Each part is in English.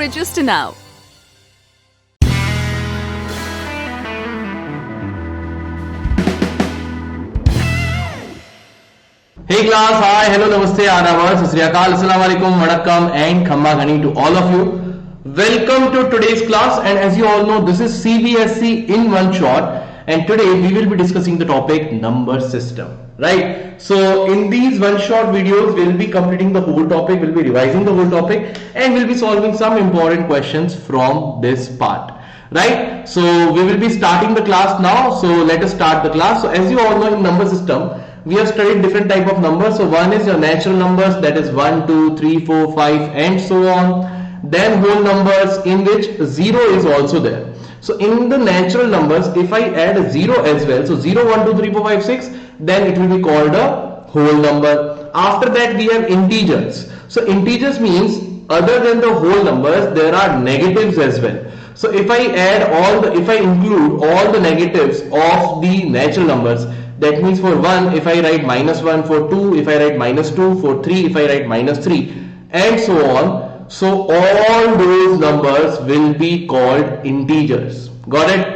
Register now. Hey class, hi, hello, namaste, adab, sat sri akal, assalamu alaikum, vanakkam and khamma ghani to all of you. Welcome to today's class, and as you all know, this is CBSE in one shot, and today we will be discussing the topic number system, right? So in these one shot videos, we'll be completing the whole topic, we'll be revising the whole topic, and we'll be solving some important questions from this part. Right, so we will be starting the class now. So let us start the class. So as you all know, in number system we have studied different type of numbers. So one is your natural numbers, that is 1, 2, 3, 4, 5 and so on. Then whole numbers, in which 0 is also there. So in the natural numbers, if I add a 0 as well, so 0, 1, 2, 3, 4, 5, 6, then it will be called a whole number. After that we have integers. So integers means other than the whole numbers, there are negatives as well. So if I include all the negatives of the natural numbers, that means for 1, if I write -1, for 2, if I write -2, for 3, if I write -3, and so on. So all those numbers will be called integers. Got it?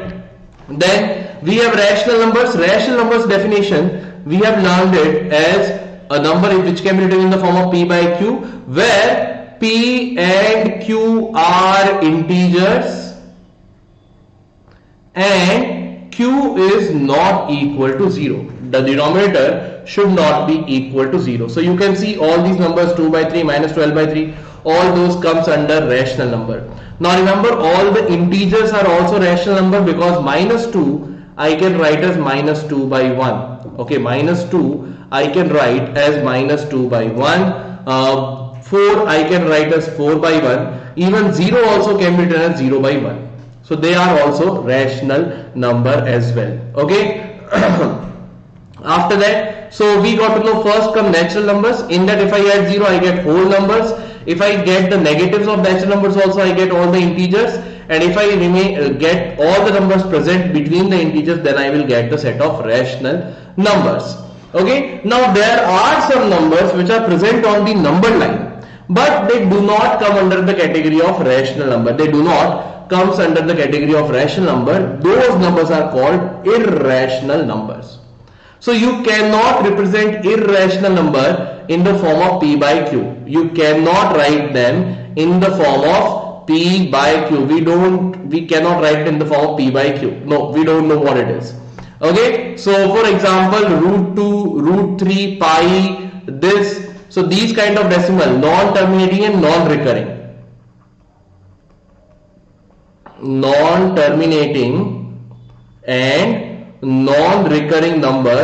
Then we have rational numbers. Rational numbers definition, we have learned it as a number which can be written in the form of P by Q, where P and Q are integers and Q is not equal to 0. The denominator should not be equal to 0. So you can see all these numbers, 2 by 3, -12 by 3, all those comes under rational number. Now remember, all the integers are also rational number, because -2 I can write as -2 by 1. Okay, -2 I can write as -2 by 1. 4 I can write as 4 by 1. Even 0 also can be written as 0 by 1. So they are also rational number as well. Okay. After that, so we got to know, first come natural numbers. In that, if I add 0, I get whole numbers. If I get the negatives of natural numbers also, I get all the integers. And if I get all the numbers present between the integers, then I will get the set of rational numbers. Okay. Now there are some numbers which are present on the number line, but they do not come under the category of rational number. They do not comes under the category of rational number. Those numbers are called irrational numbers. So you cannot represent irrational number in the form of P by Q. You cannot write them in the form of P by Q. We cannot write it in the form of P by Q. No, we don't know what it is. Okay. So for example, √2, √3, pi, this. So these kind of decimal, non-terminating and non-recurring. Non-terminating and non-recurring number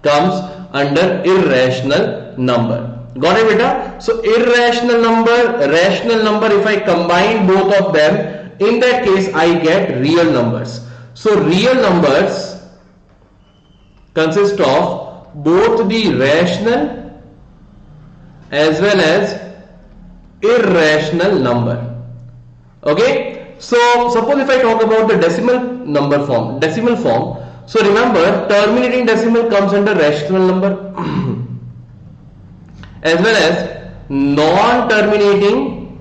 comes under irrational number. Got it, beta? So irrational number, rational number, if I combine both of them, in that case I get real numbers. So real numbers consist of both the rational as well as irrational number. Okay, so suppose if I talk about the decimal number form, decimal form. So remember, terminating decimal comes under rational number as well as non-terminating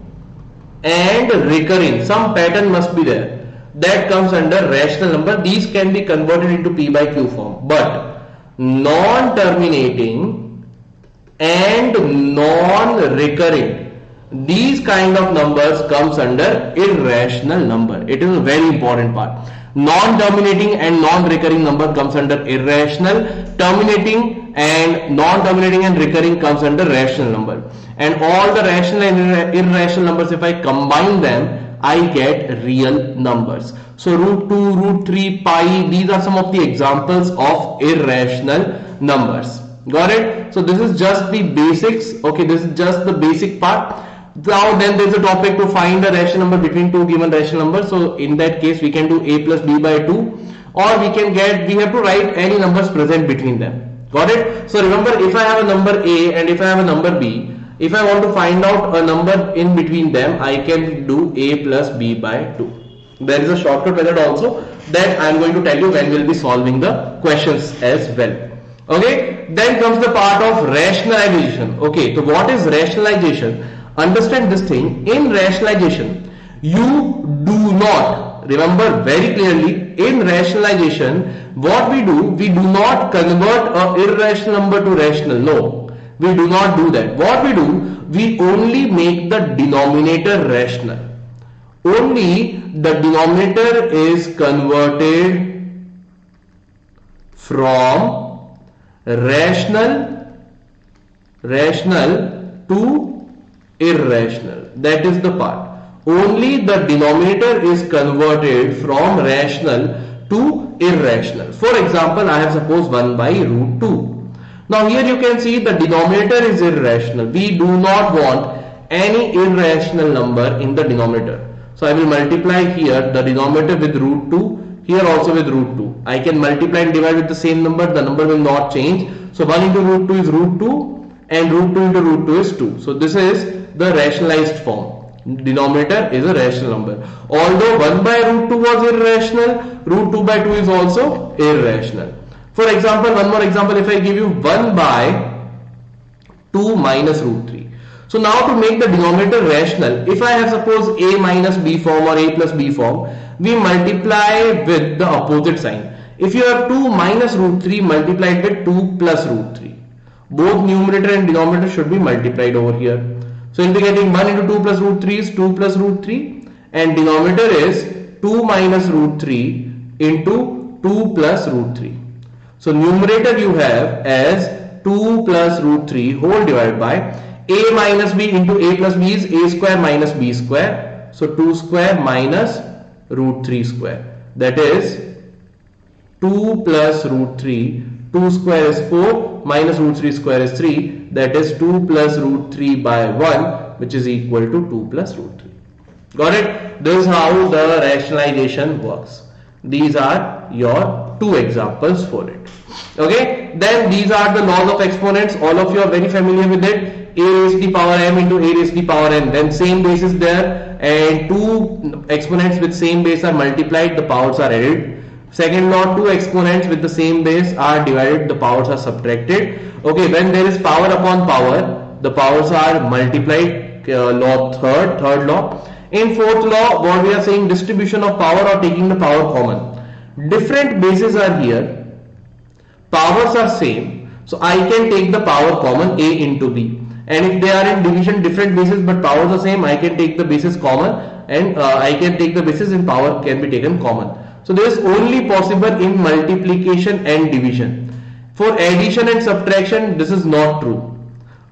and recurring. Some pattern must be there. That comes under rational number. These can be converted into P by Q form. But non-terminating and non-recurring, these kind of numbers comes under irrational number. It is a very important part. Non-terminating and non-recurring number comes under irrational. Terminating and non-terminating and recurring comes under rational number. And all the rational and irrational numbers, if I combine them, I get real numbers. So √2, √3, pi, these are some of the examples of irrational numbers. Got it? So this is just the basics. Okay, this is just the basic part. Now then there is a topic to find a rational number between two given rational numbers. So in that case we can do a plus b by 2, or we have to write any numbers present between them. Got it? So remember, if I have a number a and if I have a number b, if I want to find out a number in between them, I can do a plus b by 2. There is a shortcut method also that I am going to tell you when we will be solving the questions as well. Okay, then comes the part of rationalization. Okay, so what is rationalization? Understand this thing. In rationalization, you do not, remember very clearly, in rationalization, what we do not convert a irrational number to rational. No, we do not do that. What we do, we only make the denominator rational. Only the denominator is converted from rational to irrational. That is the part. Only the denominator is converted from rational to irrational. For example, I have suppose 1 by root 2. Now here you can see the denominator is irrational. We do not want any irrational number in the denominator. So I will multiply here the denominator with root 2, here also with root 2. I can multiply and divide with the same number, the number will not change. So 1 into root 2 is root 2 and root 2 into root 2 is 2. So this is the rationalized form. Denominator is a rational number. Although 1 by root 2 was irrational, root 2 by 2 is also irrational. For example, one more example, if I give you 1 by 2 minus root 3. So now to make the denominator rational, if I have suppose a minus b form or a plus b form, we multiply with the opposite sign. If you have 2 minus root 3 multiplied with 2 plus root 3, both numerator and denominator should be multiplied over here. So you'll be getting 1 into 2 plus root 3 is 2 plus root 3 and denominator is 2 minus root 3 into 2 plus root 3. So numerator you have as 2 plus root 3 whole divided by a minus b into a plus b is a square minus b square. So 2 square minus root 3 square. That is 2 plus root 3. 2 square is 4 minus root 3 square is 3. That is 2 plus root 3 by 1, which is equal to 2 plus root 3. Got it? This is how the rationalization works. These are your 2 examples for it. Okay, then these are the laws of exponents. All of you are very familiar with it. A raised to the power m into a raised to the power n. Then same base is there and 2 exponents with same base are multiplied, the powers are added. Second law, 2 exponents with the same base are divided, the powers are subtracted. Okay, when there is power upon power, the powers are multiplied. Law third law. In fourth law, what we are saying, distribution of power or taking the power common. Different bases are here, powers are same, so I can take the power common a into b. And if they are in division different bases but powers are same, I can take the bases common and I can take the bases in power can be taken common. So this is only possible in multiplication and division. For addition and subtraction, this is not true.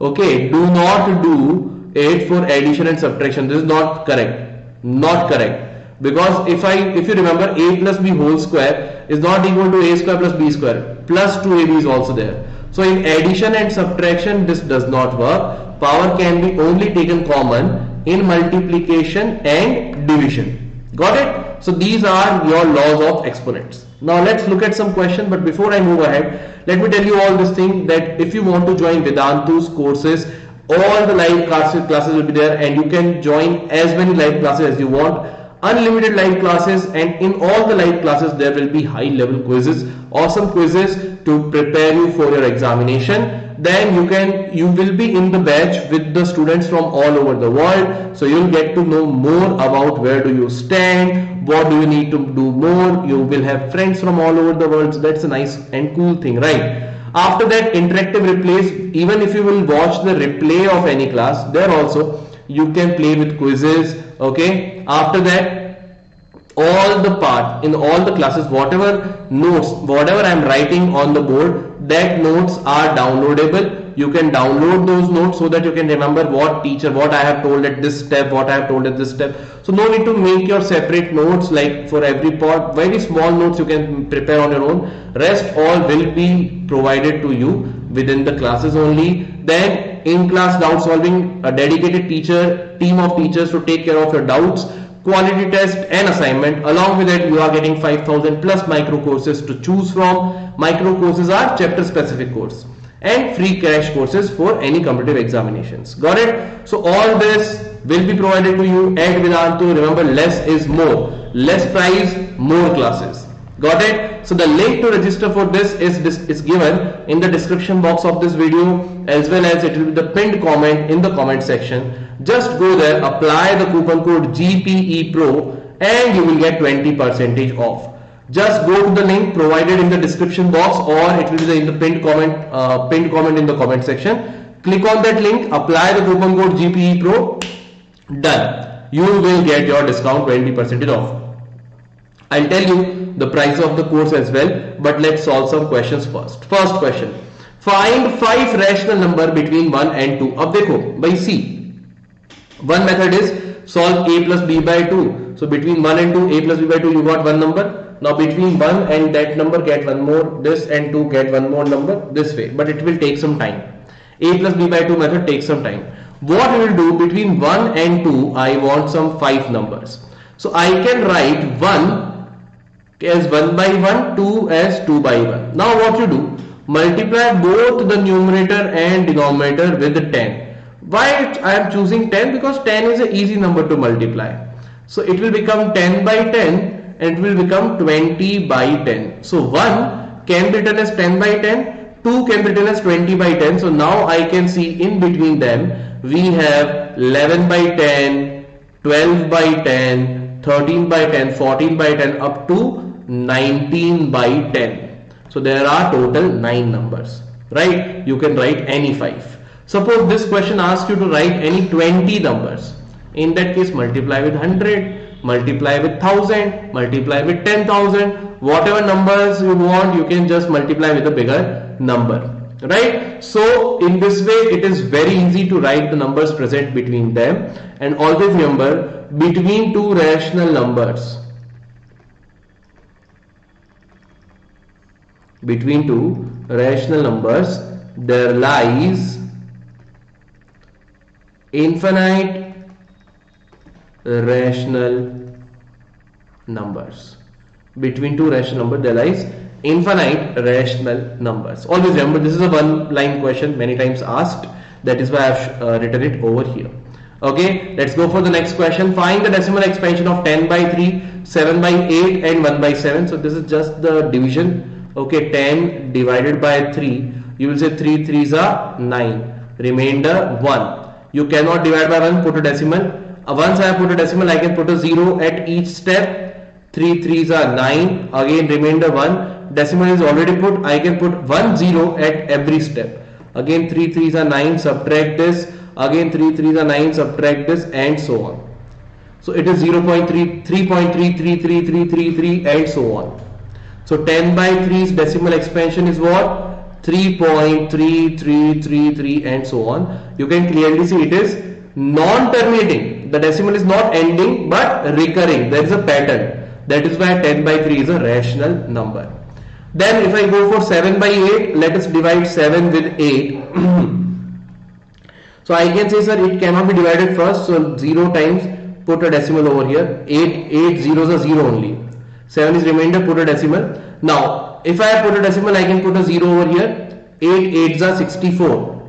Okay, do not do it for addition and subtraction. This is not correct. Not correct. Because if you remember, a plus b whole square is not equal to a square plus b square. Plus 2ab is also there. So in addition and subtraction, this does not work. Power can be only taken common in multiplication and division. Got it? So these are your laws of exponents. Now let's look at some questions. But before I move ahead, let me tell you all this thing that if you want to join Vedantu's courses, all the live classes will be there and you can join as many live classes as you want. Unlimited live classes, and in all the live classes there will be high level quizzes, awesome quizzes to prepare you for your examination. Then you will be in the batch with the students from all over the world, so you'll get to know more about where do you stand, what do you need to do more. You will have friends from all over the world, so that's a nice and cool thing, right? After that, interactive replays. Even if you will watch the replay of any class, there also you can play with quizzes. Okay, after that, all the part in all the classes, whatever notes, whatever I am writing on the board, that notes are downloadable. You can download those notes so that you can remember what I have told at this step, what I have told at this step. So no need to make your separate notes like for every part. Very small notes you can prepare on your own. Rest all will be provided to you within the classes only. Then in class doubt solving, a dedicated team of teachers to take care of your doubts, quality test and assignment. Along with it, you are getting 5,000 plus micro courses to choose from. Micro courses are chapter specific course and free crash courses for any competitive examinations. Got it? So all this will be provided to you at Vedantu. Remember, less is more. Less price, more classes. Got it? So the link to register for this is given in the description box of this video, as well as it will be the pinned comment in the comment section. Just go there, apply the coupon code GPE Pro and you will get 20% off. Just go to the link provided in the description box, or it will be in the pinned comment in the comment section. Click on that link, apply the coupon code GPE Pro, done. You will get your discount 20% off. I'll tell you the price of the course as well, but let's solve some questions first. First question, find 5 rational number between 1 and 2. अब देखो भाई see, one method is solve a plus b by 2. So between 1 and 2, a plus b by 2, you got one number. Now between 1 and that number get one more, this, and 2 get one more number this way, but it will take some time. A plus b by 2 method takes some time. What we will do, between 1 and 2, I want some 5 numbers. So I can write 1 as 1 by 1, 2 as 2 by 1. Now what you do, multiply both the numerator and denominator with 10. Why I am choosing 10? Because 10 is an easy number to multiply. So it will become 10 by 10 and it will become 20 by 10. So 1 can be written as 10 by 10, 2 can be written as 20 by 10. So now I can see in between them we have 11 by 10, 12 by 10, 13 by 10, 14 by 10 up to 19 by 10. So there are total 9 numbers, right? You can write any 5. Suppose this question asks you to write any 20 numbers. In that case, multiply with 100, multiply with 1000, multiply with 10,000. Whatever numbers you want, you can just multiply with a bigger number, right? So in this way, it is very easy to write the numbers present between them. And always remember, between two rational numbers, there lies infinite rational numbers. Between two rational numbers there lies infinite rational numbers. Always remember, this is a one line question, many times asked. That is why I have written it over here. Okay, let's go for the next question. Find the decimal expansion of 10 by 3, 7 by 8 and 1 by 7. So this is just the division. Okay, 10 divided by 3, you will say 3 3s are 9, remainder 1. You cannot divide by 1, put a decimal. Once I have put a decimal, I can put a 0 at each step. 3 3s are 9, again remainder 1. Decimal is already put, I can put 1 0 at every step. Again 3 3s are 9, subtract this. Again 3 3s are 9, subtract this, and so on. So it is 0.3, 3.33333 and so on. So 10 by 3's decimal expansion is what? 3.3333 and so on. You can clearly see it is non-terminating. The decimal is not ending but recurring. There is a pattern. That is why 10 by 3 is a rational number. Then if I go for 7 by 8, let us divide 7 with 8. So I can say, sir, it cannot be divided first. So 0 times, put a decimal over here. 8 zeros are 0 only. 7 is remainder, put a decimal. Now, if I put a decimal, I can put a 0 over here. 8 8s are 64.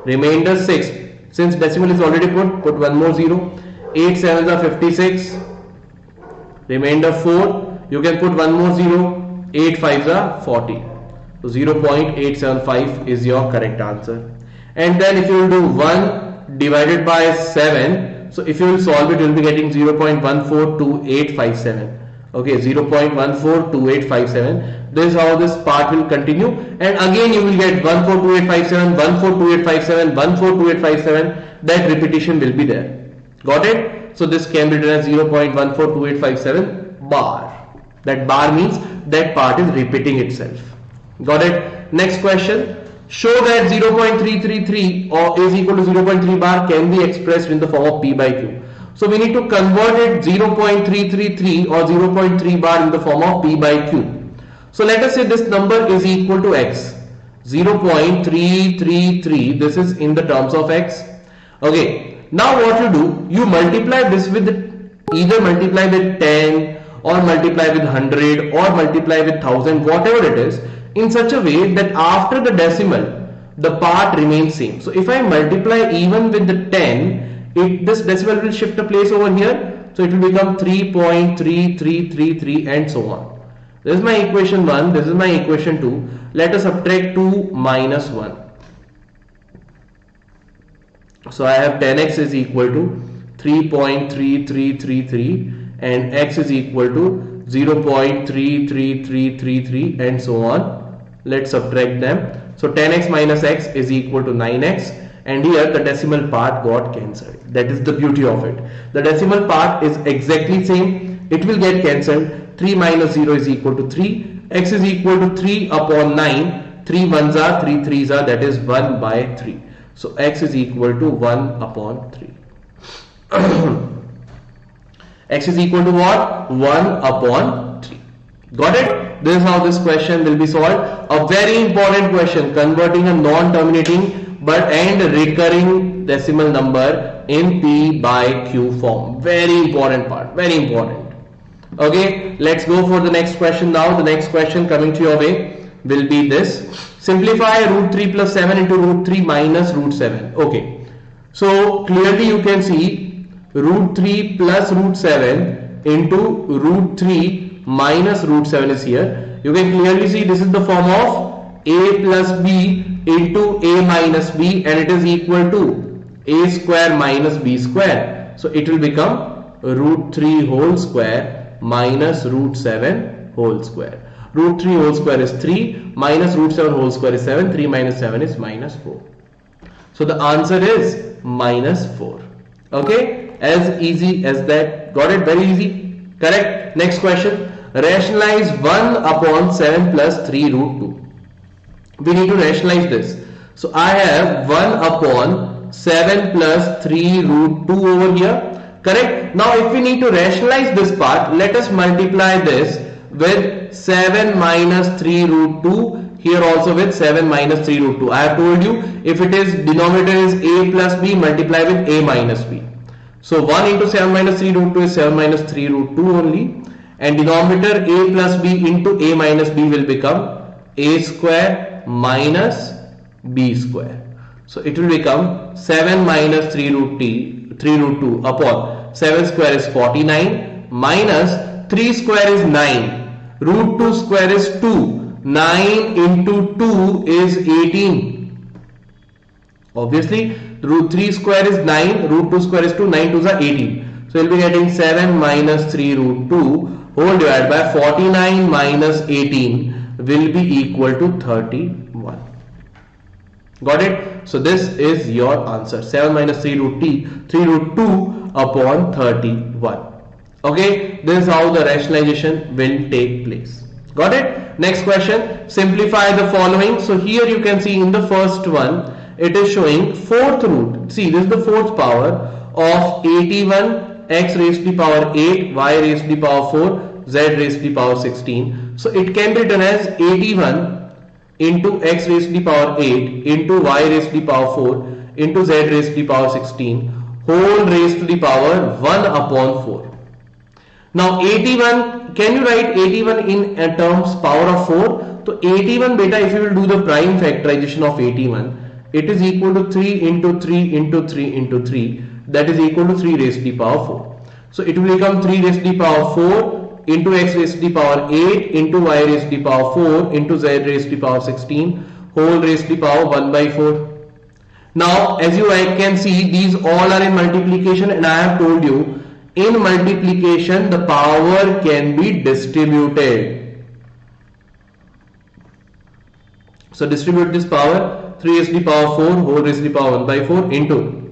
Remainder 6. Since decimal is already put one more 0. 8 7s are 56. Remainder 4. You can put one more 0. 8 5s are 40. So 0.875 is your correct answer. And then if you will do 1 divided by 7, so if you will solve it, you will be getting 0.142857. Okay, 0.142857. This is how this part will continue, and again you will get 142857, 142857, 142857. That repetition will be there. Got it? So this can be written as 0.142857 bar. That bar means that part is repeating itself. Got it? Next question. Show that 0.333 or is equal to 0.3 bar can be expressed in the form of P by Q. So we need to convert it 0.333 or 0.3 bar in the form of P by Q. So let us say this number is equal to X. 0.333, this is in the terms of X. Okay, now what you do, you multiply this with, either multiply with 10 or multiply with 100 or multiply with 1000, whatever it is, in such a way that after the decimal, the part remains same. So if I multiply even with the 10, this decimal will shift a place over here. So it will become 3.3333 and so on. This is my equation 1. This is my equation 2. Let us subtract 2 minus 1. So I have 10x is equal to 3.3333 and x is equal to 0.33333 and so on. Let's subtract them. So 10x minus x is equal to 9x, and here the decimal part got cancelled. That is the beauty of it. The decimal part is exactly same. It will get cancelled. 3 minus 0 is equal to 3. X is equal to 3 upon 9. 3 ones are, 3 threes are, that is 1 by 3. So x is equal to 1 upon 3. X is equal to what? 1 upon 3. Got it? This is how this question will be solved. A very important question, converting a non-terminating but and recurring decimal number in P by Q form. Very important part. Very important. Okay, let's go for the next question now. The next question coming to your way will be this. Simplify root 3 plus 7 into root 3 minus root 7. Okay, so clearly you can see root 3 plus root 7 into root 3 minus root 7 is here. You can clearly see this is the form of a plus b into a minus b, and it is equal to a square minus b square. So it will become root 3 whole square minus root 7 whole square. Root 3 whole square is 3 minus root 7 whole square is 7. 3 minus 7 is minus 4. So the answer is minus 4. Okay, as easy as that. Got it? Very easy. Correct. Next question. Rationalize 1 upon 7 plus 3 root 2. We need to rationalize this. So I have 1 upon 7 plus 3 root 2 over here. Correct. Now if we need to rationalize this part, let us multiply this with 7 minus 3 root 2. Here also with 7 minus 3 root 2. I have told you, if it is denominator is a plus b, multiply with a minus b. So 1 into 7 minus 3 root 2 is 7 minus 3 root 2 only. And denominator a plus b into a minus b will become a square minus b square. So it will become 7 minus 3 root 2 upon 7 square is 49 minus 3 square is 9. Root 2 square is 2. 9 into 2 is 18. Obviously, root 3 square is 9. Root 2 square is 2. 9 2s are 18. So we'll be getting 7 minus 3 root 2 whole divided by 49 minus 18 will be equal to 31. Got it? So this is your answer. 7 minus 3 root 2 upon 31. Okay, this is how the rationalization will take place. Got it? Next question. Simplify the following. So here you can see in the first one, it is showing fourth root. See, this is the fourth power of 81 x raised to the power 8, y raised to the power 4, z raised to the power 16. So it can be written as 81 into x raised to the power 8 into y raised to the power 4 into z raised to the power 16 whole raised to the power 1 upon 4. Now 81, can you write 81 in terms power of 4? So 81 beta, if you will do the prime factorization of 81, it is equal to 3 into 3 into 3 into 3, that is equal to 3 raised to the power 4. So it will become 3 raised to the power 4 into x raised to the power 8 into y raised to the power 4 into z raised to the power 16 whole raised to the power 1 by 4. Now as you can see, these all are in multiplication, and I have told you in multiplication the power can be distributed. So distribute this power, 3 raised to the power 4 whole raised to the power 1 by 4 into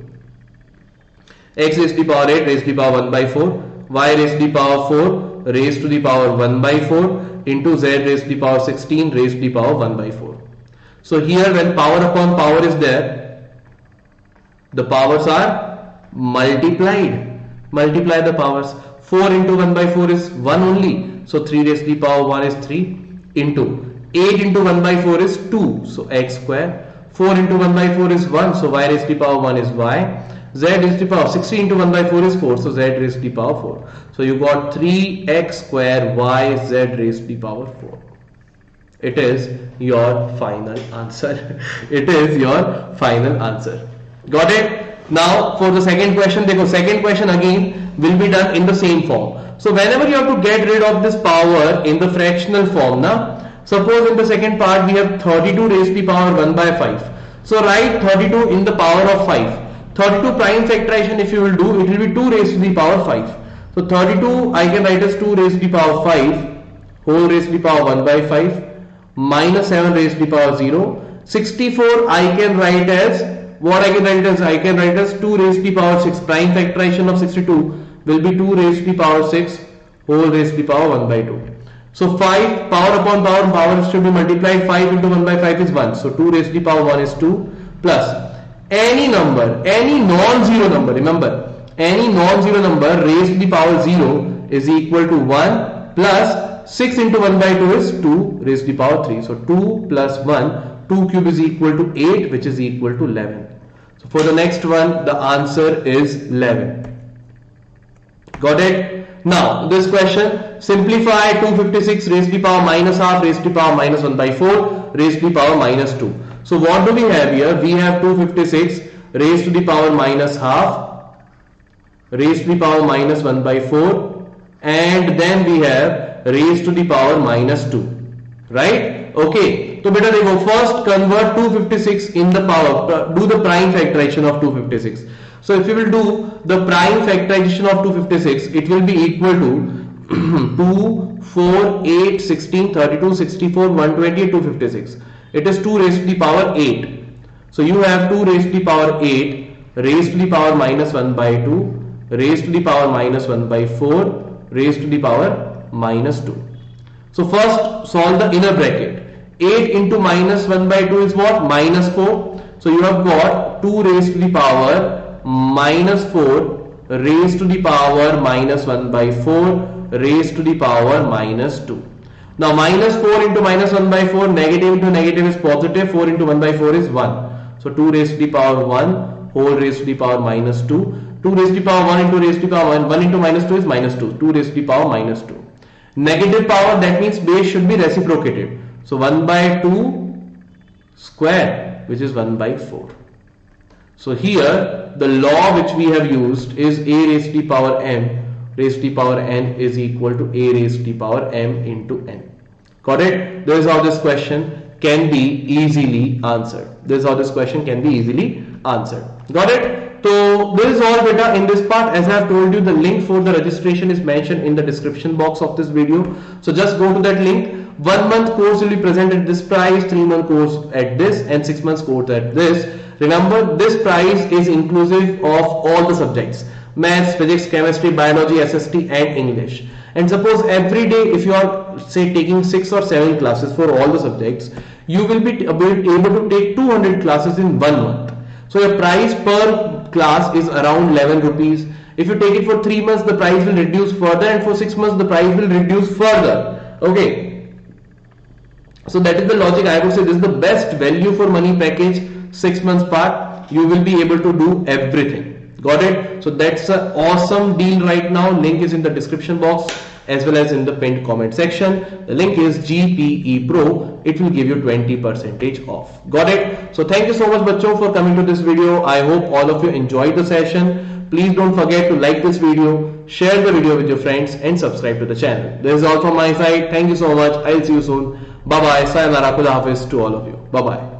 x raised to the power 8 raised to the power 1 by 4, y raised to the power 4 raised to the power 1 by 4 into z raised to the power 16 raised to the power 1 by 4. So here when power upon power is there, the powers are multiplied. Multiply the powers. 4 into 1 by 4 is 1 only. So 3 raised to the power 1 is 3 into 8 into 1 by 4 is 2. So x square. 4 into 1 by 4 is 1. So y raised to the power 1 is y. Z raised to the power 16 into 1 by 4 is 4. So z raised to the power 4. So you got 3x square y z raised to the power 4. It is your final answer. It is your final answer. Got it? Now for the second question, the second question again will be done in the same form. So whenever you have to get rid of this power in the fractional form, now suppose in the second part we have 32 raised to the power 1 by 5. So write 32 in the power of 5. 32 prime factorization, if you will do, it will be 2 raised to the power 5. So 32 I can write as 2 raised to the power 5 whole raised to the power 1 by 5 minus 7 raised to the power 0. 64 I can write as, what I can write as, I can write as 2 raised to the power 6. Prime factorization of 62 will be 2 raised to the power 6 whole raised to the power 1 by 2. So 5 power upon power, power should be multiplied. 5 into 1 by 5 is 1. So 2 raised to the power 1 is 2 plus any number, any non-zero number, remember, any non-zero number raised to the power 0 is equal to 1 plus 6 into 1 by 2 is 2 raised to the power 3. So 2 plus 1, 2 cube is equal to 8, which is equal to 11. So for the next one, the answer is 11. Got it? Now this question, simplify 256 raised to the power minus half raised to the power minus 1 by 4 raised to the power minus 2. So what do we have here? We have 256 raised to the power minus half raised to the power minus 1 by 4, and then we have raised to the power minus 2, right? Okay, तो बेटा देखो, first convert 256 in the power, do the prime factorization of 256. So if you will do the prime factorization of 256, it will be equal to 2, 4, 8, 16, 32, 64, 120, 256. It is 2 raised to the power 8. So you have 2 raised to the power 8 raised to the power minus 1 by 2 raised to the power minus 1 by 4 raised to the power minus 2. So first solve the inner bracket. 8 into minus 1 by 2 is what? Minus 4. So you have got 2 raised to the power minus 4 raised to the power minus 1 by 4 raised to the power minus 2. Now minus 4 into minus 1 by 4, negative into negative is positive, 4 into 1 by 4 is 1. So 2 raised to the power 1 whole raised to the power minus 2. 2 raised to the power 1 into raised to the power 1, 1 into minus 2 is minus 2, 2 raised to the power minus 2. Negative power, that means base should be reciprocated. So 1 by 2 square, which is 1 by 4. So here the law which we have used is a raised to the power m raised to the power n is equal to a raised to the power m into n. Got it? This is how this question can be easily answered. This is how this question can be easily answered. Got it? So this is all beta in this part. As I have told you, the link for the registration is mentioned in the description box of this video. So just go to that link. 1 month course will be presented at this price, 3 month course at this, and 6 months course at this. Remember, this price is inclusive of all the subjects: maths, physics, chemistry, biology, SST and English. And suppose every day if you are say taking 6 or 7 classes for all the subjects, you will be able to take 200 classes in 1 month. So the price per class is around 11 rupees. If you take it for 3 months, the price will reduce further, and for 6 months the price will reduce further. Okay, so that is the logic. I would say this is the best value for money package. 6 months part, you will be able to do everything. Got it? So that's an awesome deal right now. Link is in the description box as well as in the pinned comment section. The link is GPE Pro. It will give you 20% off. Got it? So thank you so much bachcho for coming to this video. I hope all of you enjoyed the session. Please don't forget to like this video, share the video with your friends and subscribe to the channel. This is all from my side. Thank you so much. I'll see you soon. Bye bye. Sayonara. Khuda Hafiz to all of you. Bye bye.